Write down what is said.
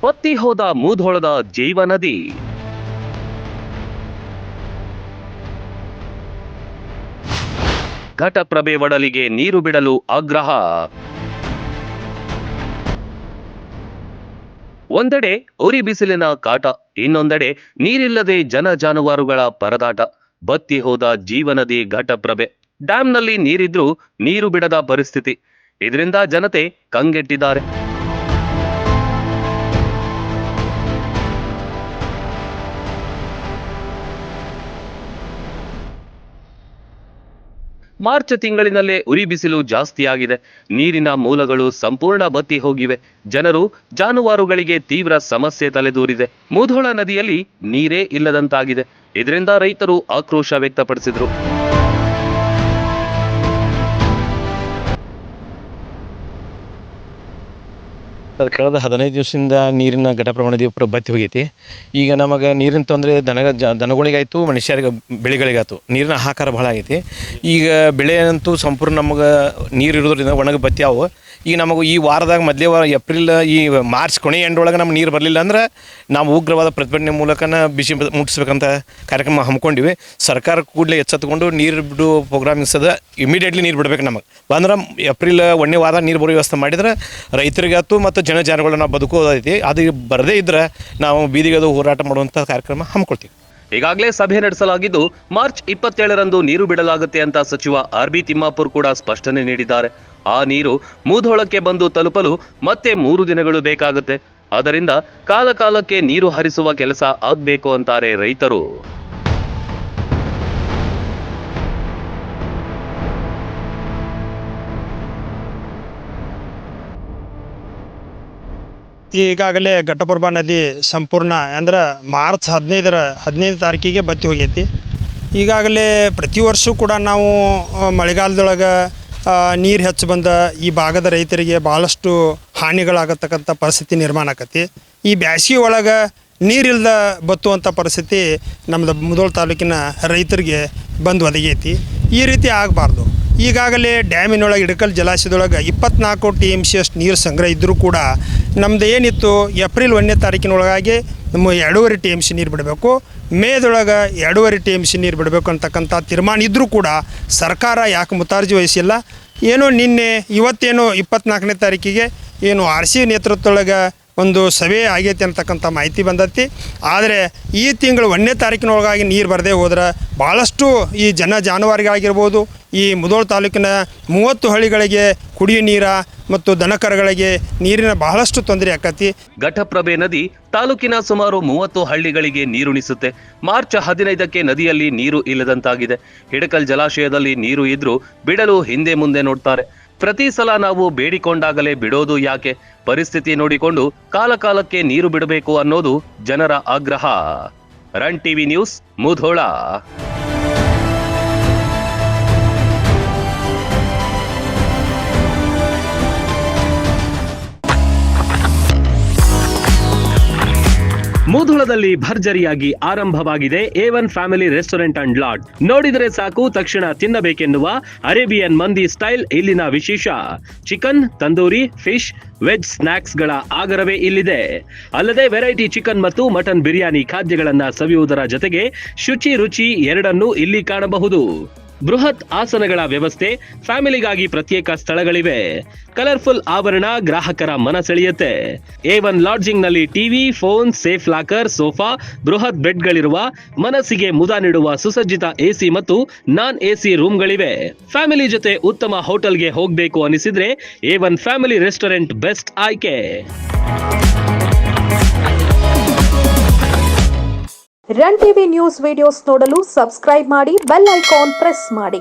ಬತ್ತಿ ಹೋದ ಮುಧೋಳದ ಜೀವನದಿ. ಘಟಪ್ರಭೆ ಒಡಲಿಗೆ ನೀರು ಬಿಡಲು ಆಗ್ರಹ. ಒಂದೆಡೆ ಉರಿ ಬಿಸಿಲಿನ ಕಾಟ, ಇನ್ನೊಂದೆಡೆ ನೀರಿಲ್ಲದೆ ಜನ ಜಾನುವಾರುಗಳ ಪರದಾಟ. ಬತ್ತಿ ಹೋದ ಜೀವನದಿ ಘಟಪ್ರಭೆ. ಡ್ಯಾಂನಲ್ಲಿ ನೀರಿದ್ರೂ ನೀರು ಬಿಡದ ಪರಿಸ್ಥಿತಿ. ಇದರಿಂದ ಜನತೆ ಕಂಗೆಟ್ಟಿದ್ದಾರೆ. ಮಾರ್ಚ್ ತಿಂಗಳಿನಲ್ಲೇ ಉರಿ ಬಿಸಿಲು ಜಾಸ್ತಿಯಾಗಿದೆ. ನೀರಿನ ಮೂಲಗಳು ಸಂಪೂರ್ಣ ಬತ್ತಿ ಹೋಗಿವೆ. ಜನರು ಜಾನುವಾರುಗಳಿಗೆ ತೀವ್ರ ಸಮಸ್ಯೆ ತಲೆದೂರಿದೆ. ಮುಧೋಳ ನದಿಯಲ್ಲಿ ನೀರೇ ಇಲ್ಲದಂತಾಗಿದೆ. ಇದರಿಂದ ರೈತರು ಆಕ್ರೋಶ ವ್ಯಕ್ತಪಡಿಸಿದರು. ಕಳೆದ 15 ದಿವಸದಿಂದ ನೀರಿನ ಘಟಪ್ರಭೆ ಬತ್ತಿ ಹೋಗೈತಿ. ಈಗ ನಮಗೆ ನೀರಿನ ತೊಂದರೆ ದನಗಳಿಗಾಯ್ತು, ಮನುಷ್ಯರಿಗೆ ಬೆಳೆಗಳಿಗಾಯ್ತು. ನೀರಿನ ಹಾಕಾರ ಭಾಳ ಆಗೈತಿ. ಈಗ ಬೆಳೆ ಅಂತೂ ಸಂಪೂರ್ಣ ನಮಗೆ ನೀರು ಇರೋದ್ರಿಂದ ಒಣಗಿ ಬತ್ತಿ ಅವು. ಈಗ ನಮಗೆ ಈ ವಾರದಾಗ ಮೊದಲೇ ವಾರ ಏಪ್ರಿಲ್ ಈ ಮಾರ್ಚ್ ಕೊನೆ ಎಂಡೊಳಗೆ ನಮ್ಗೆ ನೀರು ಬರಲಿಲ್ಲ ಅಂದ್ರೆ ನಾವು ಉಗ್ರವಾದ ಪ್ರತಿಭಟನೆ ಮೂಲಕನ ಬಿಸಿ ಮುಟ್ಟಿಸ್ಬೇಕಂತ ಕಾರ್ಯಕ್ರಮ ಹಮ್ಮಿಕೊಂಡಿವಿ. ಸರ್ಕಾರ ಕೂಡಲೇ ಎಚ್ಚೆತ್ತುಕೊಂಡು ನೀರು ಬಿಡು ಪ್ರೋಗ್ರಾಮಿಂಗ್ಸದ ಇಮಿಡಿಯೇಟ್ಲಿ ನೀರು ಬಿಡ್ಬೇಕು. ನಮಗೆ ಬಂದ್ರೆ ಏಪ್ರಿಲ್ 1ನೇ ವಾರ ನೀರು ಬರೋ ವ್ಯವಸ್ಥೆ ಮಾಡಿದ್ರೆ ರೈತರಿಗಾಯ್ತು ಮತ್ತು ಜನಜಾನುಗಳು ನಾವು ಬದುಕೋದೈತಿ. ಅದು ಬರದೇ ಇದ್ರೆ ನಾವು ಬೀದಿಗದು ಹೋರಾಟ ಮಾಡುವಂಥ ಕಾರ್ಯಕ್ರಮ ಹಮ್ಮಿಕೊಳ್ತೀವಿ. ಈಗಾಗಲೇ ಸಭೆ ನಡೆಸಲಾಗಿದ್ದು ಮಾರ್ಚ್ 27ರಂದು ನೀರು ಬಿಡಲಾಗುತ್ತೆ ಅಂತ ಸಚಿವ RB ತಿಮ್ಮಾಪುರ್ ಕೂಡ ಸ್ಪಷ್ಟನೆ ನೀಡಿದ್ದಾರೆ. ಆ ನೀರು ಮುಧೋಳಕ್ಕೆ ಬಂದು ತಲುಪಲು ಮತ್ತೆ 3 ದಿನಗಳು ಬೇಕಾಗುತ್ತೆ. ಆದ್ದರಿಂದ ಕಾಲಕಾಲಕ್ಕೆ ನೀರು ಹರಿಸುವ ಕೆಲಸ ಆಗ್ಬೇಕು ಅಂತಾರೆ ರೈತರು. ಈಗಾಗಲೇ ಘಟಪ್ರಭಾ ನದಿ ಸಂಪೂರ್ಣ ಅಂದ್ರೆ ಮಾರ್ಚ್ 15 ತಾರೀಕಿಗೆ ಬತ್ತಿ ಹೋಗೈತಿ. ಈಗಾಗಲೇ ಪ್ರತಿ ವರ್ಷವೂ ಕೂಡ ನಾವು ಮಳೆಗಾಲದೊಳಗೆ ನೀರು ಹೆಚ್ಚು ಬಂದ ಈ ಭಾಗದ ರೈತರಿಗೆ ಭಾಳಷ್ಟು ಹಾನಿಗಳಾಗತಕ್ಕಂಥ ಪರಿಸ್ಥಿತಿ ನಿರ್ಮಾಣ ಆಕತಿ. ಈ ಬ್ಯಾಸಿಗೆ ಒಳಗೆ ನೀರಿಲ್ದ ಬತ್ತುವಂಥ ಪರಿಸ್ಥಿತಿ ನಮ್ಮದು ಮುಧೋಳ ತಾಲೂಕಿನ ರೈತರಿಗೆ ಬಂದು ಒದಗೈತಿ. ಈ ರೀತಿ ಆಗಬಾರ್ದು. ಈಗಾಗಲೇ ಡ್ಯಾಮಿನೊಳಗೆ ಇಡಕಲ್ ಜಲಾಶಯದೊಳಗೆ 24 TMC ಅಷ್ಟು ನೀರು ಸಂಗ್ರಹ ಇದ್ದರೂ ಕೂಡ ನಮ್ಮದು ಏನಿತ್ತು ಏಪ್ರಿಲ್ 1ನೇ ತಾರೀಕಿನೊಳಗಾಗಿ ನಮ್ಮ 2.5 TMC ನೀರು ಬಿಡಬೇಕು, ಮೇದೊಳಗೆ 2.5 TMC ನೀರು ಬಿಡಬೇಕು ಅಂತಕ್ಕಂಥ ತೀರ್ಮಾನ ಇದ್ದರೂ ಕೂಡ ಸರ್ಕಾರ ಯಾಕೆ ಮುತಾರ್ಜಿ ವಹಿಸಿಲ್ಲ? ಏನೋ ನಿನ್ನೆ ಇವತ್ತೇನೋ 24ನೇ ತಾರೀಕಿಗೆ ಏನು RC ನೇತೃತ್ವದೊಳಗೆ ಒಂದು ಸಭೆ ಆಗೈತಿ ಅಂತಕ್ಕಂಥ ಮಾಹಿತಿ ಬಂದೈತಿ. ಆದರೆ ಈ ತಿಂಗಳು 1ನೇ ತಾರೀಕಿನೊಳಗಾಗಿ ನೀರು ಬರದೇ ಹೋದ್ರೆ ಭಾಳಷ್ಟು ಈ ಜಾನುವಾರುಗಳಾಗಿರ್ಬೋದು, ಈ ಮುಧೋಳ ತಾಲೂಕಿನ 30 ಹಳ್ಳಿಗಳಿಗೆ ಕುಡಿಯುವ ನೀರ ಮತ್ತು ದನಕರುಗಳಿಗೆ ನೀರಿನ ಬಹಳಷ್ಟು ತೊಂದರೆ ಆಕತಿ. ಘಟಪ್ರಭೆ ನದಿ ತಾಲೂಕಿನ ಸುಮಾರು 30 ಹಳ್ಳಿಗಳಿಗೆ ನೀರುಣಿಸುತ್ತೆ. ಮಾರ್ಚ್ 15ಕ್ಕೆ ನದಿಯಲ್ಲಿ ನೀರು ಇಲ್ಲದಂತಾಗಿದೆ. ಹಿಡಕಲ್ ಜಲಾಶಯದಲ್ಲಿ ನೀರು ಇದ್ರೂ ಬಿಡಲು ಹಿಂದೆ ಮುಂದೆ ನೋಡ್ತಾರೆ. ಪ್ರತಿ ಸಲ ನಾವು ಬೇಡಿಕೊಂಡಾಗಲೇ ಬಿಡೋದು ಯಾಕೆ? ಪರಿಸ್ಥಿತಿ ನೋಡಿಕೊಂಡು ಕಾಲಕಾಲಕ್ಕೆ ನೀರು ಬಿಡಬೇಕು ಅನ್ನೋದು ಜನರ ಆಗ್ರಹ. Run TV news, Mudhol. ಮುಧೋಳದಲ್ಲಿ ಭರ್ಜರಿಯಾಗಿ ಆರಂಭವಾಗಿದೆ A1 family restaurant and lodge. ನೋಡಿದರೆ ಸಾಕು ತಕ್ಷಣ ತಿನ್ನಬೇಕೆನ್ನುವ ಅರೇಬಿಯನ್ ಮಂದಿ ಸ್ಟೈಲ್ ಇಲ್ಲಿನ ವಿಶೇಷ. ಚಿಕನ್, ತಂದೂರಿ, ಫಿಶ್, ವೆಜ್ ಸ್ನಾಕ್ಸ್ಗಳ ಆಗರವೇ ಇಲ್ಲಿದೆ. ಅಲ್ಲದೆ ವೆರೈಟಿ ಚಿಕನ್ ಮತ್ತು ಮಟನ್ ಬಿರಿಯಾನಿ ಖಾದ್ಯಗಳನ್ನ ಸವಿಯುವುದರ ಜೊತೆಗೆ ಶುಚಿ ರುಚಿ ಎರಡನ್ನೂ ಇಲ್ಲಿ ಕಾಣಬಹುದು. ಬೃಹತ್ ಆಸನಗಳ ವ್ಯವಸ್ಥೆ, ಫ್ಯಾಮಿಲಿಗಾಗಿ ಪ್ರತ್ಯೇಕ ಸ್ಥಳಗಳಿವೆ. ಕಲರ್ಫುಲ್ ಆವರಣ ಗ್ರಾಹಕರ ಮನ ಸೆಳೆಯುತ್ತೆ. A1 ಲಾಡ್ಜಿಂಗ್ ನಲ್ಲಿ TV, phone, safe locker, sofa, ಬೃಹತ್ ಬೆಡ್ಗಳಿರುವ, ಮನಸ್ಸಿಗೆ ಮುದ ನೀಡುವ ಸುಸಜ್ಜಿತ AC ಮತ್ತು ನಾನ್ AC ರೂಮ್ಗಳಿವೆ. ಫ್ಯಾಮಿಲಿ ಜೊತೆ ಉತ್ತಮ ಹೋಟೆಲ್ಗೆ ಹೋಗಬೇಕು ಅನಿಸಿದ್ರೆ A1 ಫ್ಯಾಮಿಲಿ ರೆಸ್ಟೋರೆಂಟ್ ಬೆಸ್ಟ್ ಆಯ್ಕೆ. ರನ್ ಟಿವಿ ನ್ಯೂಸ್ ವಿಡಿಯೋಸ್ ನೋಡಲು ಸಬ್ಸ್ಕ್ರೈಬ್ ಮಾಡಿ, ಬೆಲ್ ಐಕಾನ್ ಪ್ರೆಸ್ ಮಾಡಿ.